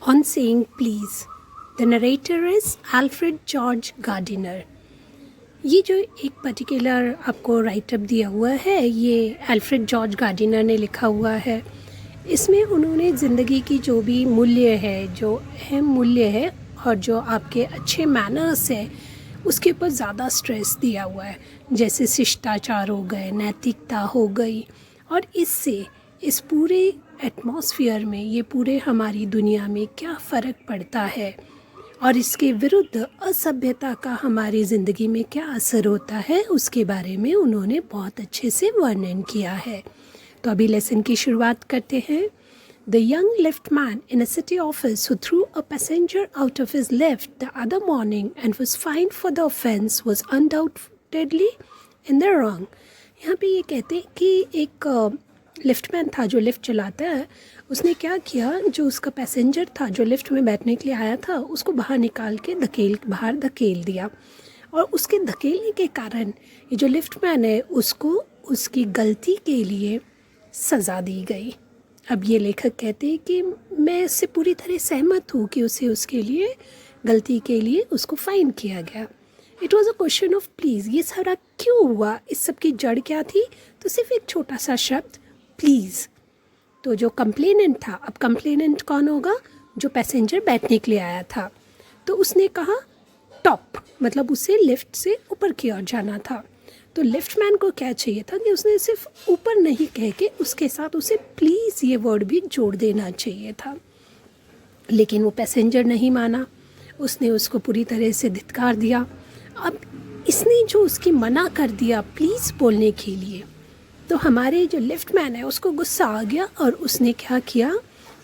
on saying please. The narrator is Alfred George Gardiner. ये जो एक पर्टिकुलर आपको राइटअप दिया हुआ है ये अल्फ्रेड जॉर्ज गार्डिनर ने लिखा हुआ है। इसमें उन्होंने ज़िंदगी की जो भी मूल्य है, जो अहम मूल्य है और जो आपके अच्छे मैनर्स है उसके ऊपर ज़्यादा स्ट्रेस दिया हुआ है, जैसे शिष्टाचार हो गए, नैतिकता हो गई। और इससे इस पूरे एटमॉस्फेयर में, ये पूरे हमारी दुनिया में क्या फ़र्क पड़ता है और इसके विरुद्ध असभ्यता का हमारी ज़िंदगी में क्या असर होता है उसके बारे में उन्होंने बहुत अच्छे से वर्णन किया है। तो अभी लेसन की शुरुआत करते हैं। The young liftman in a city office who threw a passenger out of his lift the other morning and was fined for the offence was undoubtedly in the wrong. यहाँ पे ये कहते हैं कि एक लिफ्टमैन था जो लिफ्ट चलाता है, उसने क्या किया, जो उसका पैसेंजर था जो लिफ्ट में बैठने के लिए आया था उसको बाहर निकाल के बाहर धकेल दिया। और उसके धकेलने के कारण ये जो लिफ्टमैन है उसको उसकी गलती के लिए सज़ा दी गई। अब ये लेखक कहते हैं कि मैं इससे पूरी तरह सहमत हूँ कि उसे उसके लिए गलती के लिए उसको फ़ाइन किया गया। It was a question of please. ये सारा क्यों हुआ, इस सब की जड़ क्या थी? तो सिर्फ एक छोटा सा शब्द प्लीज़। तो जो कंप्लेनेंट था, अब कंप्लेनेंट कौन होगा? जो पैसेंजर बैठने के लिए आया था। तो उसने कहा टॉप, मतलब उसे लिफ्ट से ऊपर की ओर जाना था। तो लिफ्टमैन को क्या चाहिए था कि उसने सिर्फ ऊपर नहीं कह के उसके साथ उसे प्लीज़ ये वर्ड भी जोड़ देना चाहिए था। लेकिन वो पैसेंजर नहीं माना, उसने उसको पूरी तरह से धिक्कार दिया। अब इसने जो उसकी मना कर दिया प्लीज़ बोलने के लिए, तो हमारे जो लिफ्टमैन है उसको गुस्सा आ गया और उसने क्या किया,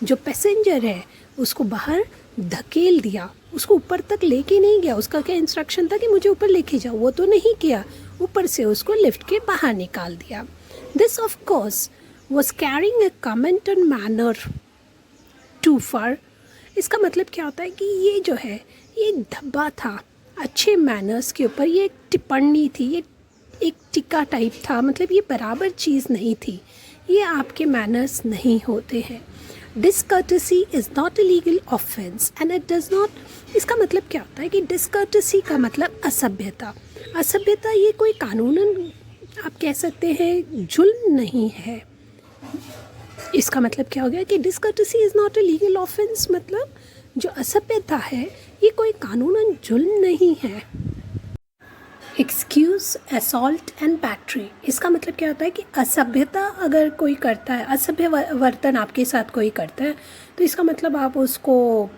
जो पैसेंजर है उसको बाहर धकेल दिया, उसको ऊपर तक लेके नहीं गया। उसका क्या इंस्ट्रक्शन था कि मुझे ऊपर लेके जाओ, वो तो नहीं किया, ऊपर से उसको लिफ्ट के बाहर निकाल दिया। This of course was carrying a comment on manner too far. इसका मतलब क्या होता है कि ये जो है ये एक धब्बा था अच्छे मैनर्स के ऊपर, ये एक टिप्पणी थी, ये एक टिक्का टाइप था। मतलब ये बराबर चीज़ नहीं थी, ये आपके मैनर्स नहीं होते हैं। Discourtesy is not a legal offence and it does not. इसका मतलब क्या होता है कि डिसकर्टसी का मतलब असभ्यता। असभ्यता ये कोई कानूनन आप कह सकते हैं जुल्म नहीं है। इसका मतलब क्या हो गया कि discourtesy is not a legal offence, मतलब जो असभ्यता है ये कोई कानूनन जुल्म नहीं है। Excuse assault and battery. इसका मतलब क्या होता है कि असभ्यता अगर कोई करता है, असभ्य वर्तन आपके साथ कोई करता है, तो इसका मतलब आप उसको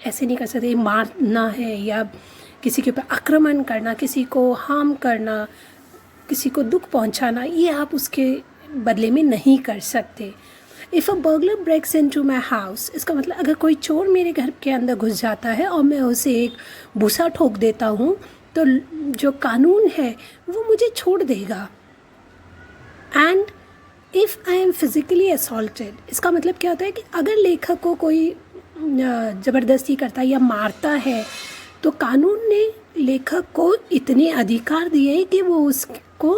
ऐसे नहीं कर सकते, मारना है या किसी के ऊपर आक्रमण करना, किसी को हार्म करना, किसी को दुख पहुंचाना, ये आप उसके बदले में नहीं कर सकते। If a burglar breaks into my house, इसका मतलब अगर कोई चोर मेरे घर के अंदर घुस जाता है और मैं उसे एक भूसा ठोक देता हूँ तो जो कानून है वो मुझे छोड़ देगा। And if I am physically assaulted, इसका मतलब क्या होता है कि अगर लेखक को कोई ज़बरदस्ती करता है या मारता है तो कानून ने लेखक को इतने अधिकार दिए हैं कि वो उसको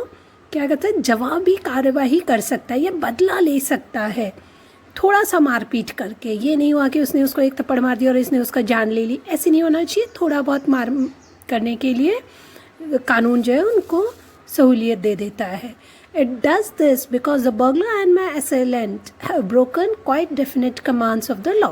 क्या कहता है, जवाबी कार्रवाई कर सकता है या बदला ले सकता है थोड़ा सा मारपीट करके। ये नहीं हुआ कि उसने उसको एक थप्पड़ मार दिया और इसने उसका जान ले ली, ऐसे नहीं होना चाहिए। थोड़ा बहुत मार करने के लिए कानून जो है उनको सहूलियत दे देता है। It does this because the burglar and my असेलेंट have broken quite definite commands of the law.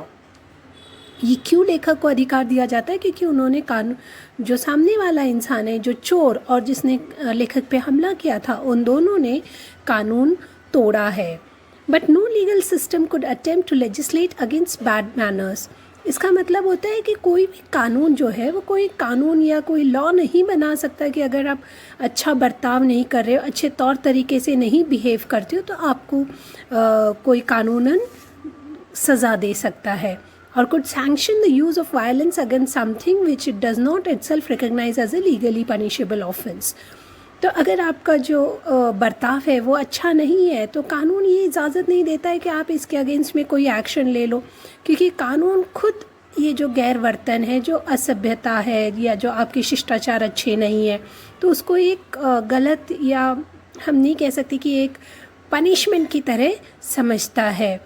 ये क्यों लेखक को अधिकार दिया जाता है? क्योंकि उन्होंने कानून, जो सामने वाला इंसान है, जो चोर और जिसने लेखक पे हमला किया था, उन दोनों ने कानून तोड़ा है। But no legal system could attempt to legislate against bad manners. इसका मतलब होता है कि कोई भी कानून जो है वो कोई कानून या कोई लॉ नहीं बना सकता कि अगर आप अच्छा बर्ताव नहीं कर रहे हो, अच्छे तौर तरीके से नहीं बिहेव करते हो, तो आपको कोई कानूनन सज़ा दे सकता है। और could sanction the use of violence against something which it does not itself recognize as a legally punishable offense। तो अगर आपका जो बर्ताव है वो अच्छा नहीं है तो कानून ये इजाज़त नहीं देता है कि आप इसके अगेंस्ट में कोई एक्शन ले लो, क्योंकि कानून खुद ये जो गैर वर्तन है, जो असभ्यता है या जो आपके शिष्टाचार अच्छे नहीं है, तो उसको एक गलत, या हम नहीं कह सकते कि एक पनिशमेंट की तरह समझता है।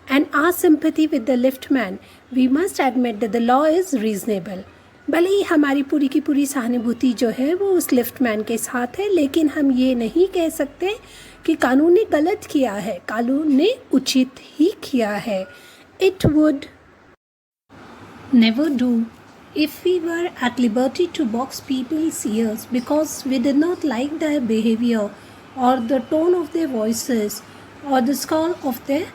and our sympathy with the liftman, we must admit that the law is reasonable. भले ही हमारी पूरी की पूरी सहानुभूति जो है वो उस लिफ्टमैन के साथ है, लेकिन हम ये नहीं कह सकते कि कानून ने गलत किया है, कानून ने उचित ही किया है. It would never do if we were at liberty to box people's ears because we did not like their behavior or the tone of their voices or the scowl of their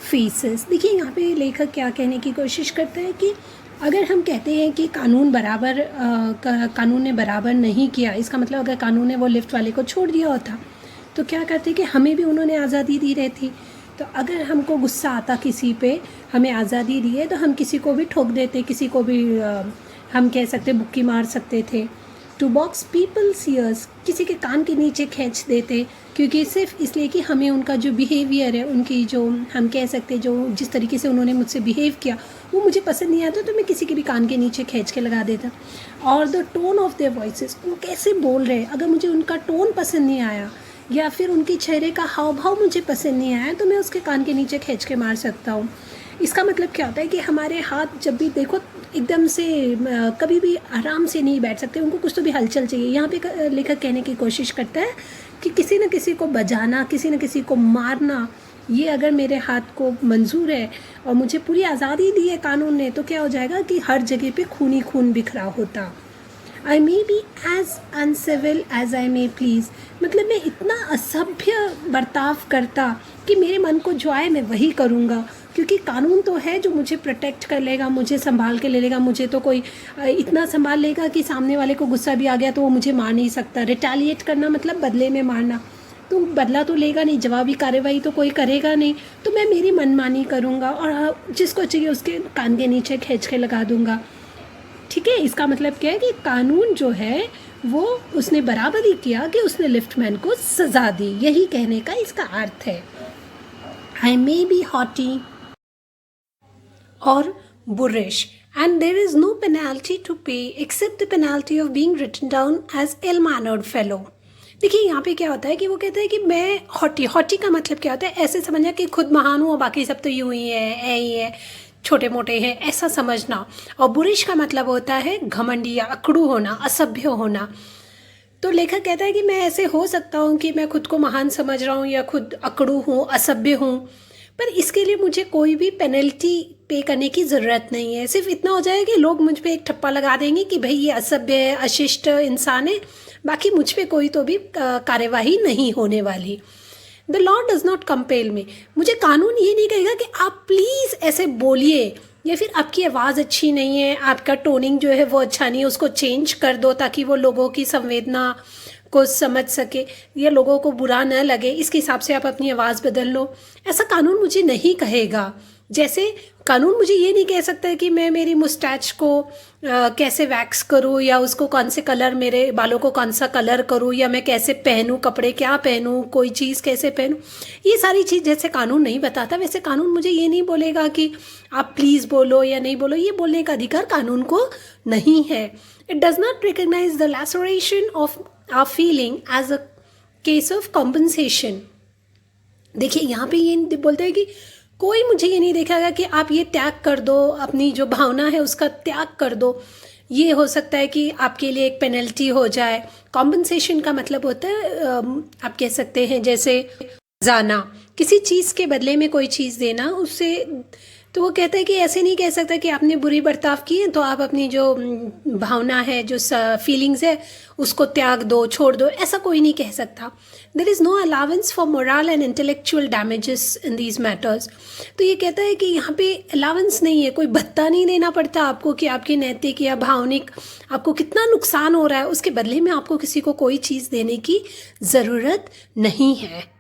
faces. देखिए यहाँ पे लेखक क्या कहने की कोशिश करता है कि अगर हम कहते हैं कि कानून ने बराबर नहीं किया, इसका मतलब अगर कानून ने वो लिफ्ट वाले को छोड़ दिया होता तो क्या करते कि हमें भी उन्होंने आज़ादी दी रहती. तो अगर हमको गुस्सा आता किसी पे, हमें आज़ादी दी है तो हम किसी को भी ठोक देते, किसी को भी हम कह सकते बुक्की मार सकते थे. टू बॉक्स पीपल्स ईयर्स, किसी के कान के नीचे खींच देते, क्योंकि सिर्फ इसलिए कि हमें उनका जो बिहेवियर है, उनकी जो हम कह सकते जो जिस तरीके से उन्होंने मुझसे बिहेव किया वो मुझे पसंद नहीं आता, तो मैं किसी के भी कान के नीचे खींच के लगा देता. और the tone of their voices, वो कैसे बोल रहे हैं, अगर मुझे उनका टोन पसंद नहीं आया या फिर उनके चेहरे का हाव भाव मुझे पसंद नहीं आया तो मैं उसके कान के नीचे खींच के मार सकता हूँ. इसका मतलब क्या होता है कि हमारे हाथ जब भी देखो एकदम से कभी भी आराम से नहीं बैठ सकते, उनको कुछ तो भी हलचल चाहिए. यहाँ पे लेखक कहने की कोशिश करता है कि किसी न किसी को बजाना, किसी न किसी को मारना, ये अगर मेरे हाथ को मंजूर है और मुझे पूरी आज़ादी दी है कानून ने, तो क्या हो जाएगा कि हर जगह पे खून ही खून बिखरा होता. I may be as uncivil as I may please, मतलब मैं इतना असभ्य बर्ताव करता कि मेरे मन को जो आए मैं वही करूँगा, क्योंकि कानून तो है जो मुझे प्रोटेक्ट कर लेगा, मुझे संभाल के ले लेगा. मुझे तो कोई इतना संभाल लेगा कि सामने वाले को गुस्सा भी आ गया तो वो मुझे मार नहीं सकता. रिटेलिएट करना मतलब बदले में मारना, तो बदला तो लेगा नहीं, जवाबी कार्रवाई तो कोई करेगा नहीं, तो मैं मेरी मनमानी करूँगा और जिसको चाहिए उसके कान के नीचे खींच के लगा दूँगा. ठीक है, इसका मतलब क्या है कि कानून जो है वो उसने बराबर ही किया कि उसने लिफ्टमैन को सज़ा दी. यही कहने का इसका अर्थ है. आई मे बी हॉटी और बुरिश and there is no penalty to pay except the penalty of being written down as ill-mannered fellow. देखिए यहाँ पे क्या होता है कि वो कहता है कि मैं हॉटी का मतलब क्या होता है, ऐसे समझना कि खुद महान हूँ और बाकी सब तो यूँ ही है, ही है, छोटे मोटे हैं, ऐसा समझना. और बुरिश का मतलब होता है घमंडी या अकड़ू होना, असभ्य होना. तो लेखक कहता है कि मैं ऐसे हो सकता हूँ कि मैं खुद को महान समझ रहा हूँ या खुद अकड़ू हूँ, असभ्य हूँ, पर इसके लिए मुझे कोई भी पेनल्टी पे करने की ज़रूरत नहीं है. सिर्फ इतना हो जाएगा कि लोग मुझ पे एक ठप्पा लगा देंगे कि भाई ये असभ्य है, अशिष्ट इंसान है, बाकी मुझ पे कोई तो भी कार्यवाही नहीं होने वाली. The law does not compel me, मुझे कानून ये नहीं कहेगा कि आप प्लीज़ ऐसे बोलिए, या फिर आपकी आवाज़ अच्छी नहीं है, आपका टोनिंग जो है वो अच्छा नहीं है, उसको चेंज कर दो ताकि वो लोगों की संवेदना को समझ सके या लोगों को बुरा न लगे, इसके हिसाब से आप अपनी आवाज़ बदल लो. ऐसा कानून मुझे नहीं कहेगा. जैसे कानून मुझे ये नहीं कह सकता है कि मैं मेरी मुस्टैच को कैसे वैक्स करूँ या उसको कौन से कलर, मेरे बालों को कौन सा कलर करूँ, या मैं कैसे पहनूँ, कपड़े क्या पहनूँ, कोई चीज़ कैसे पहनूँ. ये सारी चीज़ जैसे कानून नहीं बताता, वैसे कानून मुझे ये नहीं बोलेगा कि आप प्लीज़ बोलो या नहीं बोलो. ये बोलने का अधिकार कानून को नहीं है. It does not recognise the laceration of our feeling as a case of compensation. देखिए यहाँ पे ये बोलते हैं कि कोई मुझे ये नहीं देखेगा कि आप ये त्याग कर दो, अपनी जो भावना है उसका त्याग कर दो. ये हो सकता है कि आपके लिए एक पेनल्टी हो जाए. कॉम्पनसेशन का मतलब होता है आप कह सकते हैं जैसे जाना, किसी चीज़ के बदले में कोई चीज़ देना उससे. तो वो कहता है कि ऐसे नहीं कह सकता कि आपने बुरी बर्ताव की है तो आप अपनी जो भावना है, जो फीलिंग्स है, उसको त्याग दो, छोड़ दो. ऐसा कोई नहीं कह सकता. There is no allowance for moral and intellectual damages in these matters. तो ये कहता है कि यहाँ पे अलाउंस नहीं है, कोई भत्ता नहीं देना पड़ता आपको कि आपकी नैतिक या भावनिक आपको कितना नुकसान हो रहा है, उसके बदले में आपको किसी को कोई चीज़ देने की ज़रूरत नहीं है.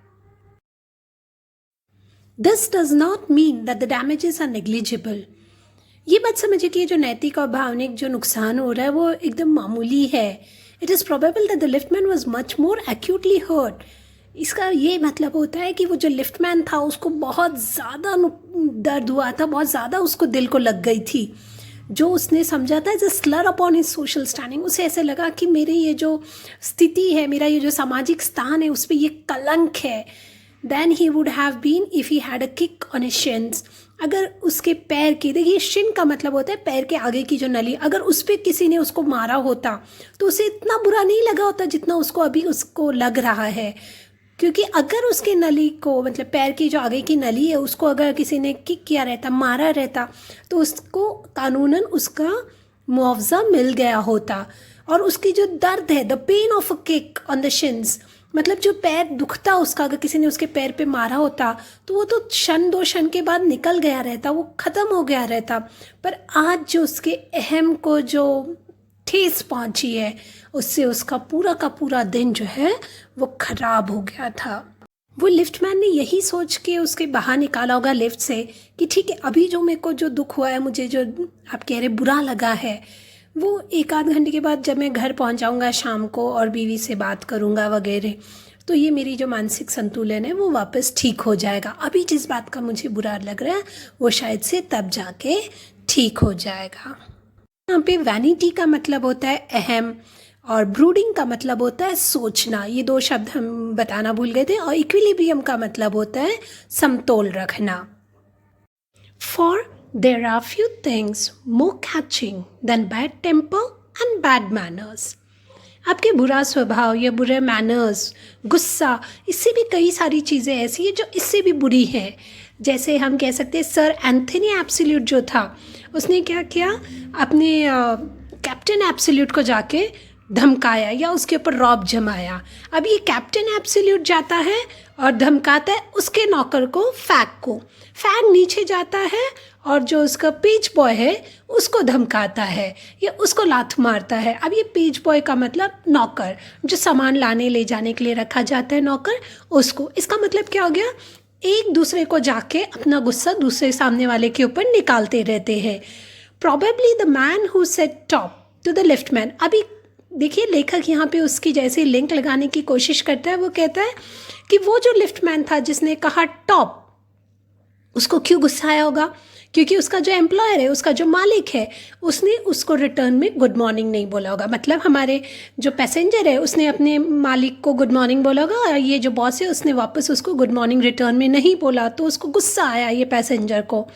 This does not mean that the damages are negligible. ये बात समझिए कि जो नैतिक और भावनिक जो नुकसान हो रहा है वो एकदम मामूली है. It is probable that the liftman was much more acutely hurt. इसका ये मतलब होता है कि वो जो लिफ्टमैन था उसको बहुत ज़्यादा दर्द हुआ था, बहुत ज़्यादा उसको दिल को लग गई थी. जो उसने समझा था as a slur upon his social standing. उसे ऐसे लगा कि मेरी ये जो स्थिति है, मेरा ये जो सामाजिक स्थान है, उस पर ये कलंक है. Than he would have been if he had a kick on his shins. अगर उसके पैर की, देखिए शिन का मतलब होता है पैर के आगे की जो नली, अगर उस पर किसी ने उसको मारा होता तो उसे इतना बुरा नहीं लगा होता जितना उसको अभी उसको लग रहा है। क्योंकि अगर उसके नली को, मतलब पैर की जो आगे की नली है उसको अगर किसी ने किक किया रहता, मारा रहता, तो उसको कानूनन उसका मुआवजा मिल गया होता। और उसकी जो दर्द है, the pain of a kick on the शिन्स, मतलब जो पैर दुखता उसका, अगर किसी ने उसके पैर पे मारा होता तो वो तो क्षण दो क्षण के बाद निकल गया रहता, वो ख़त्म हो गया रहता। पर आज जो उसके अहम को जो ठेस पहुंची है, उससे उसका पूरा का पूरा दिन जो है वो ख़राब हो गया था। वो लिफ्टमैन ने यही सोच के उसके बाहर निकाला होगा लिफ्ट से कि ठीक है, अभी जो मेरे को जो दुख हुआ है, मुझे जो आप कह रहे बुरा लगा है, वो एक आध घंटे के बाद जब मैं घर पहुंच जाऊंगा शाम को और बीवी से बात करूंगा वगैरह, तो ये मेरी जो मानसिक संतुलन है वो वापस ठीक हो जाएगा। अभी जिस बात का मुझे बुरा लग रहा है वो शायद से तब जाके ठीक हो जाएगा। यहाँ पे वैनिटी का मतलब होता है अहम, और ब्रूडिंग का मतलब होता है सोचना। ये दो शब्द हम बताना भूल गए थे। और इक्विलिब्रियम का मतलब होता है समतोल रखना। For there are few things more catching than bad temper and bad manners. आपके बुरा स्वभाव या बुरे मैनर्स, गुस्सा, इससे भी कई सारी चीज़ें ऐसी हैं जो इससे भी बुरी हैं। जैसे हम कह सकते हैं सर एंथनी एब्सोल्यूट जो था, उसने क्या किया, अपने कैप्टन एब्सोल्यूट को जाके धमकाया या उसके ऊपर रौब जमाया। अब ये कैप्टन एब्सोल्यूट जाता है और धमकाता है उसके नौकर को, फैग नीचे जाता है और जो उसका पेज बॉय है उसको धमकाता है या उसको लात मारता है। अब ये पेज बॉय का मतलब नौकर, जो सामान लाने ले जाने के लिए रखा जाता है नौकर, उसको। इसका मतलब क्या हो गया, एक दूसरे को जाके अपना गुस्सा दूसरे सामने वाले के ऊपर निकालते रहते हैं। Probably the man who said top to the liftman. अभी देखिए लेखक यहाँ पे उसकी जैसे लिंक लगाने की कोशिश करता है। वो कहता है कि वो जो लिफ्टमैन था जिसने कहा टॉप, उसको क्यों गुस्सा आया होगा, क्योंकि उसका जो एम्प्लॉयर है, उसका जो मालिक है, उसने उसको रिटर्न में गुड मॉर्निंग नहीं बोला होगा। मतलब हमारे जो पैसेंजर है उसने अपने मालिक को गुड मॉर्निंग बोला होगा और ये जो बॉस है उसने वापस उसको गुड मॉर्निंग रिटर्न में नहीं बोला, तो उसको गुस्सा आया ये पैसेंजर को,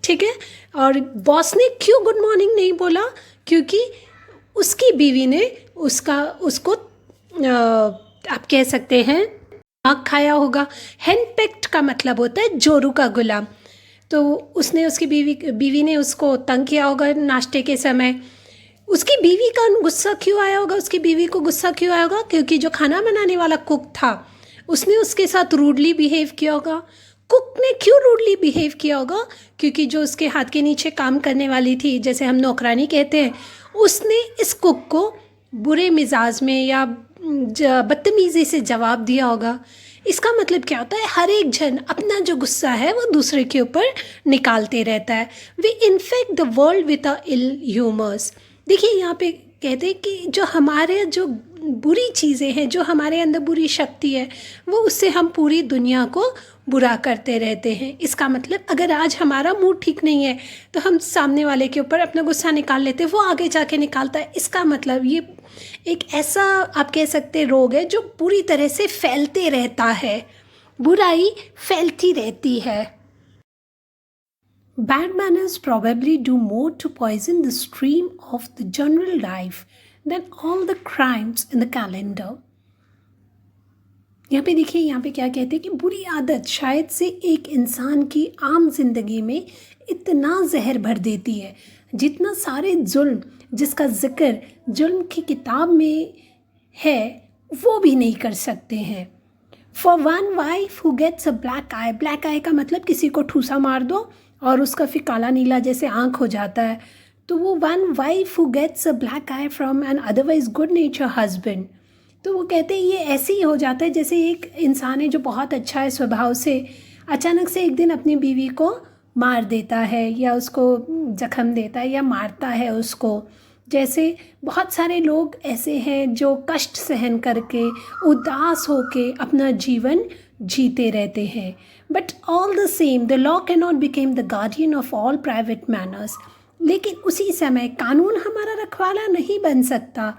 ठीक है। और बॉस ने क्यों गुड मॉर्निंग नहीं बोला, क्योंकि उसकी बीवी ने उसको आप कह सकते हैं आग खाया होगा। हैंडपिक्ड का मतलब होता है जोरू का गुलाम। तो उसने उसकी बीवी ने उसको तंग किया होगा नाश्ते के समय। उसकी बीवी का गुस्सा क्यों आया होगा, उसकी बीवी को गुस्सा क्यों आया होगा, क्योंकि जो खाना बनाने वाला कुक था उसने उसके साथ रूडली बिहेव किया होगा। कुक ने क्यों रूडली बिहेव किया होगा, क्योंकि जो उसके हाथ के नीचे काम करने वाली थी, जैसे हम नौकरानी कहते हैं, उसने इस कुक को बुरे मिजाज में या बदतमीज़ी से जवाब दिया होगा। इसका मतलब क्या होता है, हर एक जन अपना जो गुस्सा है वो दूसरे के ऊपर निकालते रहता है। We infect the world with a ill humours. देखिए यहाँ पे कहते हैं कि जो हमारे जो बुरी चीज़ें हैं, जो हमारे अंदर बुरी शक्ति है, वो उससे हम पूरी दुनिया को बुरा करते रहते हैं। इसका मतलब अगर आज हमारा मूड ठीक नहीं है तो हम सामने वाले के ऊपर अपना गुस्सा निकाल लेते हैं, वो आगे जाके निकालता है। इसका मतलब ये एक ऐसा आप कह सकते हैं रोग है जो पूरी तरह से फैलते रहता है, बुराई फैलती रहती है। Bad manners probably do more to poison the stream of the general life than all the crimes in the calendar. यहाँ पे देखिए, यहाँ पे क्या कहते हैं कि बुरी आदत शायद से एक इंसान की आम जिंदगी में इतना जहर भर देती है जितना सारे जुल्म जिसका जिक्र जुल्म की किताब में है वो भी नहीं कर सकते हैं। For one wife who gets a black eye, black eye का मतलब किसी को ठूसा मार दो और उसका फिर काला नीला जैसे आँख हो जाता है, तो वो one wife who gets a black eye from an otherwise good nature husband. तो वो कहते हैं ये ऐसे ही हो जाता है जैसे एक इंसान है जो बहुत अच्छा है स्वभाव से, अचानक से एक दिन अपनी बीवी को मार देता है या उसको जख्म देता है या मारता है उसको। जैसे बहुत सारे लोग ऐसे हैं जो कष्ट सहन करके उदास होके अपना जीवन जीते रहते हैं। But all the same the law can not became the guardian of all private manners. लेकिन उसी समय कानून हमारा रखवाला नहीं बन सकता।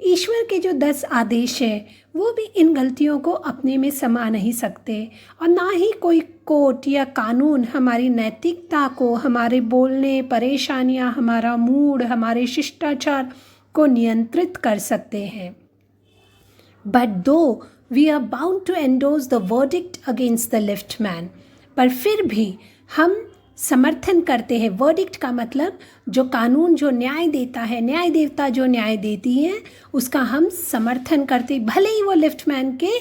ईश्वर के जो 10 आदेश हैं वो भी इन गलतियों को अपने में समा नहीं सकते, और ना ही कोई कोर्ट या कानून हमारी नैतिकता को, हमारे बोलने, परेशानियां, हमारा मूड, हमारे शिष्टाचार को नियंत्रित कर सकते हैं। But though we are bound to endorse the verdict against the liftman, पर फिर भी हम समर्थन करते हैं। वर्डिक्ट का मतलब जो कानून जो न्याय देता है, न्याय देवता जो न्याय देती है, उसका हम समर्थन करते, भले ही वो लिफ्टमैन के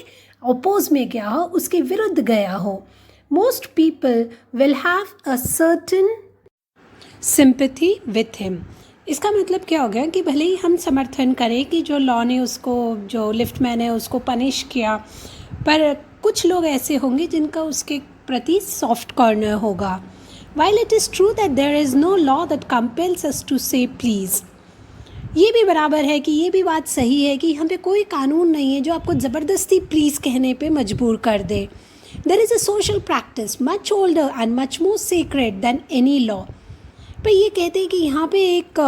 अपोज में गया हो, उसके विरुद्ध गया हो। Most people will have a certain sympathy with him. इसका मतलब क्या हो गया कि भले ही हम समर्थन करें कि जो लॉ ने उसको, जो लिफ्टमैन है उसको पनिश किया, पर कुछ लोग ऐसे होंगे जिनका उसके प्रति सॉफ्ट कॉर्नर होगा। While it is true that there is no law that compels us to say please, ये भी बराबर है कि ये भी बात सही है कि यहाँ पे कोई कानून नहीं है जो आपको ज़बरदस्ती प्लीज़ कहने पे मजबूर कर दे। There is a social practice much older and much more sacred than any law। पर ये कहते हैं कि यहाँ पे एक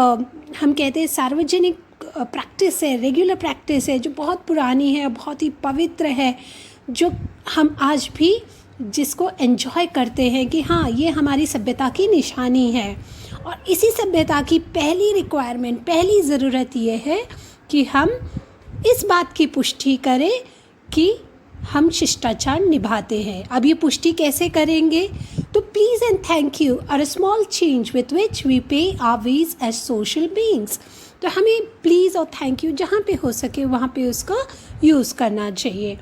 हम कहते हैं सार्वजनिक प्रैक्टिस है, रेगुलर प्रैक्टिस है जो बहुत पुरानी है, बहुत ही पवित्र है, जो हम आज भी जिसको एंजॉय करते हैं कि हाँ ये हमारी सभ्यता की निशानी है। और इसी सभ्यता की पहली रिक्वायरमेंट, पहली ज़रूरत ये है कि हम इस बात की पुष्टि करें कि हम शिष्टाचार निभाते हैं। अब ये पुष्टि कैसे करेंगे? तो please and thank you are a small change with which we pay our way as social beings. तो हमें प्लीज़ और थैंक यू जहाँ पे हो सके वहाँ पे उसका यूज़ करना चाहिए।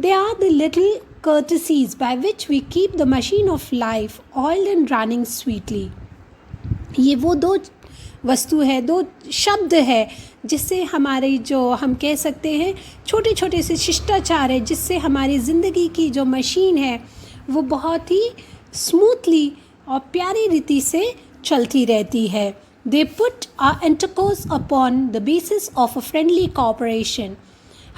They are the little courtesies by which we keep the machine of life oiled and running sweetly। ये वो दो वस्तु है, दो शब्द है जिससे हमारे जो हम कह सकते हैं छोटे छोटे से शिष्टाचार है, जिससे हमारी ज़िंदगी की जो मशीन है वो बहुत ही स्मूथली और प्यारी रीति से चलती रहती है। They put our intercourse upon the basis of a friendly cooperation।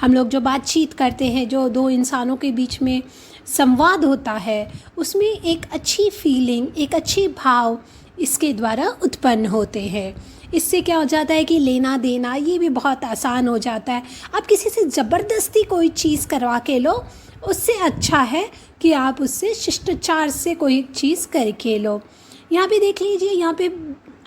हम लोग जो बातचीत करते हैं, जो दो इंसानों के बीच में संवाद होता है, उसमें एक अच्छी फीलिंग, एक अच्छे भाव इसके द्वारा उत्पन्न होते हैं। इससे क्या हो जाता है कि लेना देना ये भी बहुत आसान हो जाता है। आप किसी से ज़बरदस्ती कोई चीज़ करवा के लो, उससे अच्छा है कि आप उससे शिष्टाचार से कोई चीज़ करके लो। यहाँ पे देख लीजिए, यहाँ पे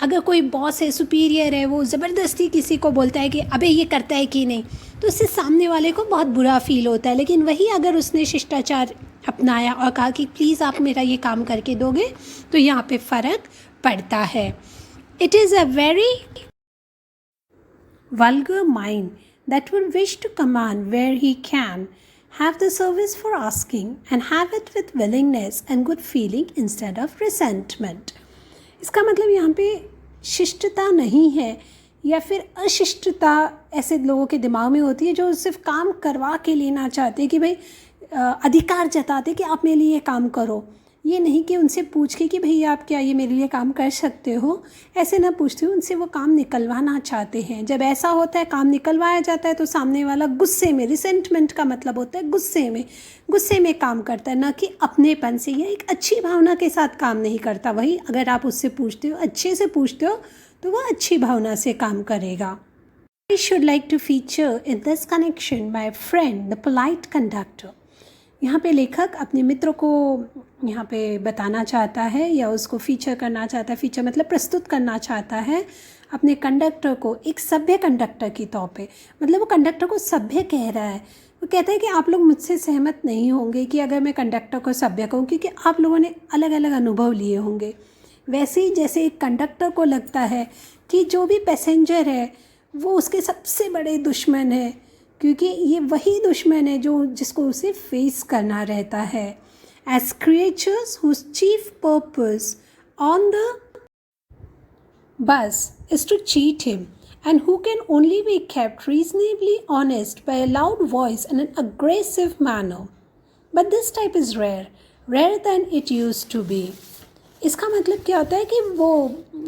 अगर कोई बॉस है, सुपीरियर है, वो ज़बरदस्ती किसी को बोलता है कि अबे ये करता है कि नहीं, तो उससे सामने वाले को बहुत बुरा फील होता है। लेकिन वही अगर उसने शिष्टाचार अपनाया और कहा कि प्लीज़ आप मेरा ये काम करके दोगे, तो यहाँ पे फ़र्क पड़ता है। It is a very vulgar mind that will wish to command where he can, have the service for asking, and have it with willingness and good feeling instead of resentment। इसका मतलब यहाँ पे शिष्टता नहीं है या फिर अशिष्टता ऐसे लोगों के दिमाग में होती है जो सिर्फ काम करवा के लेना चाहते हैं कि भाई अधिकार जताते कि आप मेरे लिए ये काम करो। ये नहीं कि उनसे पूछ के कि भैया आप क्या ये मेरे लिए काम कर सकते हो, ऐसे ना पूछते हो, उनसे वो काम निकलवाना चाहते हैं। जब ऐसा होता है, काम निकलवाया जाता है, तो सामने वाला गुस्से में, रिसेंटमेंट का मतलब होता है गुस्से में काम करता है, ना कि अपनेपन से या एक अच्छी भावना के साथ काम नहीं करता। वही अगर आप उससे पूछते हो, अच्छे से पूछते हो, तो वह अच्छी भावना से काम करेगा। I should like to feature in this connection my friend the polite conductor। यहाँ पे लेखक अपने मित्र को यहाँ पे बताना चाहता है या उसको फीचर करना चाहता है। फीचर मतलब प्रस्तुत करना चाहता है अपने कंडक्टर को एक सभ्य कंडक्टर की तौर पे। मतलब वो कंडक्टर को सभ्य कह रहा है। वो कहता है कि आप लोग मुझसे सहमत नहीं होंगे कि अगर मैं कंडक्टर को सभ्य कहूँ, क्योंकि आप लोगों ने अलग अलग अनुभव लिए होंगे। वैसे ही जैसे एक कंडक्टर को लगता है कि जो भी पैसेंजर है वो उसके सबसे बड़े दुश्मन है, क्योंकि ये वही दुश्मन है जो जिसको उसे फेस करना रहता है। As creatures whose chief purpose on the bus is to cheat him, and who can only be kept reasonably honest by a loud voice and an aggressive manner. But this type is rarer than it used to be। इसका मतलब क्या होता है कि वो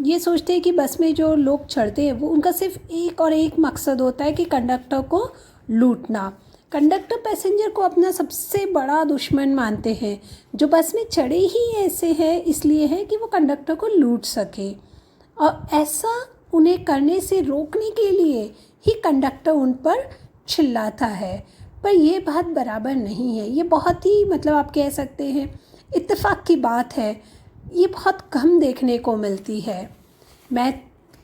ये सोचते हैं कि बस में जो लोग चढ़ते हैं वो उनका सिर्फ एक और एक मकसद होता है कि कंडक्टर को लूटना। कंडक्टर पैसेंजर को अपना सबसे बड़ा दुश्मन मानते हैं। जो बस में चढ़े ही ऐसे हैं इसलिए है कि वो कंडक्टर को लूट सके। और ऐसा उन्हें करने से रोकने के लिए ही कंडक्टर उन पर चिल्लाता है। पर ये बात बराबर नहीं है। ये बहुत ही मतलब आप कह सकते हैं इत्तेफाक की बात है। ये बहुत कम देखने को मिलती है।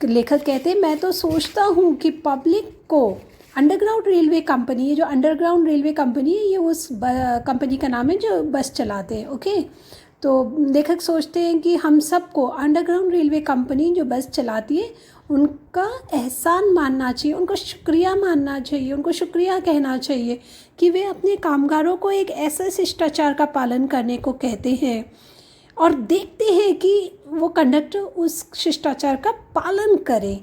लेखक कहते हैं, मैं तो सोचता हूँ कि पब्लिक को अंडरग्राउंड रेलवे कंपनी, ये जो अंडरग्राउंड रेलवे कंपनी है, ये उस कंपनी का नाम है जो बस चलाते हैं। ओके, तो लेखक सोचते हैं कि हम सबको अंडरग्राउंड रेलवे कंपनी जो बस चलाती है उनका एहसान मानना चाहिए, उनको शुक्रिया मानना चाहिए, उनको शुक्रिया कहना चाहिए कि वे अपने कामगारों को एक ऐसे शिष्टाचार का पालन करने को कहते हैं और देखते हैं कि वो कंडक्टर उस शिष्टाचार का पालन करे।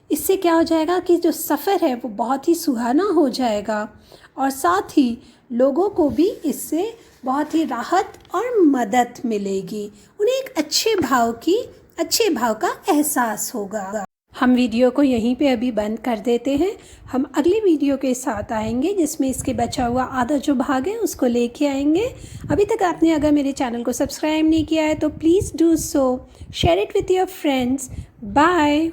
इससे क्या हो जाएगा कि जो सफ़र है वो बहुत ही सुहाना हो जाएगा और साथ ही लोगों को भी इससे बहुत ही राहत और मदद मिलेगी। उन्हें एक अच्छे भाव का एहसास होगा। हम वीडियो को यहीं पे अभी बंद कर देते हैं। हम अगली वीडियो के साथ आएंगे जिसमें इसके बचा हुआ आधा जो भाग है उसको लेके आएंगे। अभी तक आपने अगर मेरे चैनल को सब्सक्राइब नहीं किया है तो please do so, share it with your friends. Bye.